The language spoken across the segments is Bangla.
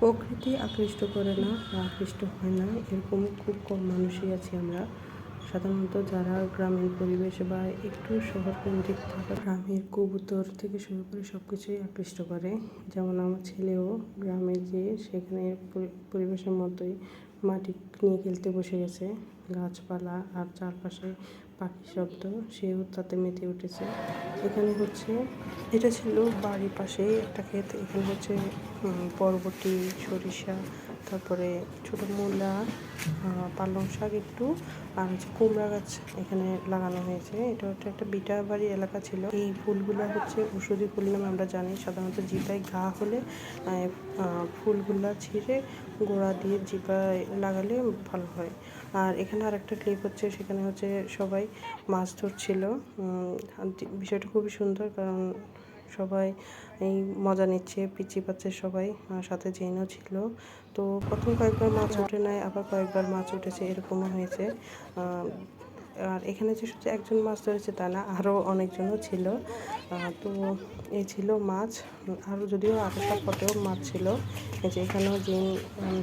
প্রকৃতি আকৃষ্ট করে না বা আকৃষ্ট হয় না এরকম খুব কম মানুষই আছি আমরা। সাধারণত যারা গ্রামীণ পরিবেশে বা একটু শহর কেন্দ্রিক থাকা গ্রামের কবুতর থেকে শুরু করে সব কিছুই আকৃষ্ট করে। যেমন আমার ছেলেও গ্রামে যেয়ে সেখানে পরিবেশের মতোই মাটি নিয়ে খেলতে বসে গেছে, গাছপালা আর চারপাশে পাখির শব্দ, সেও তাতে মেতে উঠেছে। এখানে হচ্ছে এটা ছিল বাড়ির পাশেই একটা ক্ষেত। এখানে হচ্ছে বরবটি, সরিষা, তারপরে ছোটো মূলা, পালং শাক একটু, আর হচ্ছে কুমড়া গাছ এখানে লাগানো হয়েছে। এটা হচ্ছে একটা বিটা বাড়ি এলাকা ছিল। এই ফুলগুলো হচ্ছে ঔষধি ফুল নামে আমরা জানি। সাধারণত জিভায় ঘা হলে ফুলগুলা ছিঁড়ে গোড়া দিয়ে জিভায় লাগালে ভালো হয়। আর এখানে আরেকটা ক্লিপ হচ্ছে, সেখানে হচ্ছে সবাই মাছ ধরছিল। বিষয়টা খুবই সুন্দর, কারণ সবাই এই মজা নিচ্ছে, পিচ্চি পাচ্ছে সবাই, সাথে জেনও ছিল। তো প্রথম কয়েকবার মাছ ওঠে নাই, আবার কয়েকবার মাছ উঠেছে, এরকমও হয়েছে। আর এখানে যে শুধু একজন মাছ ধরেছে তা না, আরও অনেকজনও ছিল। তো এই ছিল মাছ, আরও যদিও আরও সব পটেও মাছ ছিল। এই যে এখানেও যে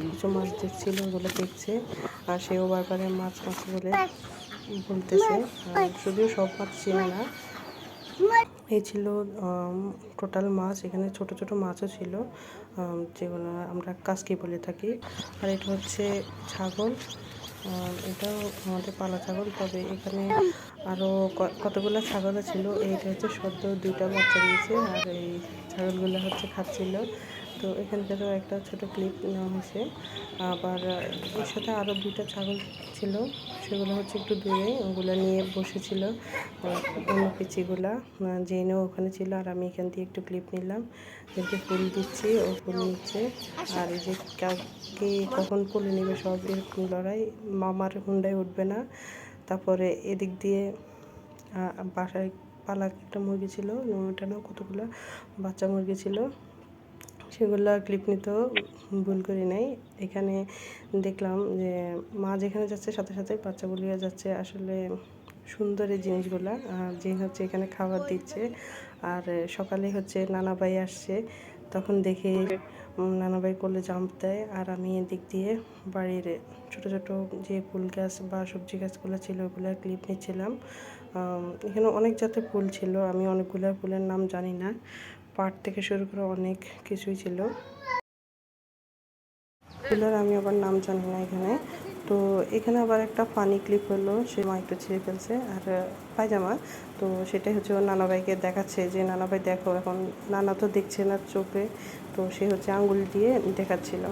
কিছু মাছ দেখছিল ওগুলো দেখছে, আর সেও বারবারে মাছ মাছ বলে বলতেছে, যদিও সব মাছ চেনে না। এই ছিল টোটাল মাছ। এখানে ছোট ছোট মাছও ছিল, যেগুলো আমরা কাসকি বলে থাকি। আর এটা হচ্ছে ছাগল, এটাও আমাদের পালা ছাগল, তবে এখানে আরও কতগুলো ছাগলও ছিল। এইটা হচ্ছে সদ্য 2টা বাচ্চা দিয়েছে, আর এই ছাগলগুলো হচ্ছে খাচ্ছিল। তো এখান থেকেও একটা ছোট ক্লিপ নেওয়া হয়েছে। আবার এর সাথে আরও 2টা ছাগল ছিল, সেগুলো হচ্ছে একটু দূরে, ওগুলো নিয়ে বসেছিল অন্য পিচিগুলা। জেনেও ওখানে ছিল, আর আমি এখান দিয়ে একটু ক্লিপ নিলাম। যেহেতু ফুল দিচ্ছি, ও ফুল নিচ্ছে। আর এই যে কাকে কখন কোলে নেবে সব এরকম লড়াই, মামার হুন্ডায় উঠবে না। তারপরে এদিক দিয়ে বাসায় পালা একটা মুরগি ছিল, ওটা না কতগুলো বাচ্চা মুরগি ছিল, সেগুলো ক্লিপ নিতেও ভুল করি নাই। এখানে দেখলাম যে মা যেখানে যাচ্ছে সাথে সাথে বাচ্চাগুলিও যাচ্ছে। আসলে সুন্দর এই জিনিসগুলা, যে হচ্ছে এখানে খাবার দিচ্ছে। আর সকালে হচ্ছে নানাবাই আসছে, তখন দেখে নানাবাই কোলে জাম্প দেয়, আর আমি এদিক দিয়ে বাড়ির ছোট ছোট যে ফুল গাছ বা সবজি গাছগুলো ছিল ওগুলো ক্লিপ নিচ্ছিলাম। এখানে অনেক জাতের ফুল ছিল, আমি অনেকগুলো ফুলের নাম জানি না। পাট থেকে শুরু করে অনেক কিছুই ছিল, ফুলের আমি আবার নাম জানি না এখানে। তো এখানে আবার একটা ফানি ক্লিপ হলো, সে মা একটু ছিঁড়ে ফেলছে আর পায়জামা। তো সেটাই হচ্ছে ওর নানাভাইকে দেখাচ্ছে যে নানাভাই দেখো, এখন নানা তো দেখছে না চোখে, তো সে হচ্ছে আঙ্গুল দিয়ে দেখাচ্ছিল।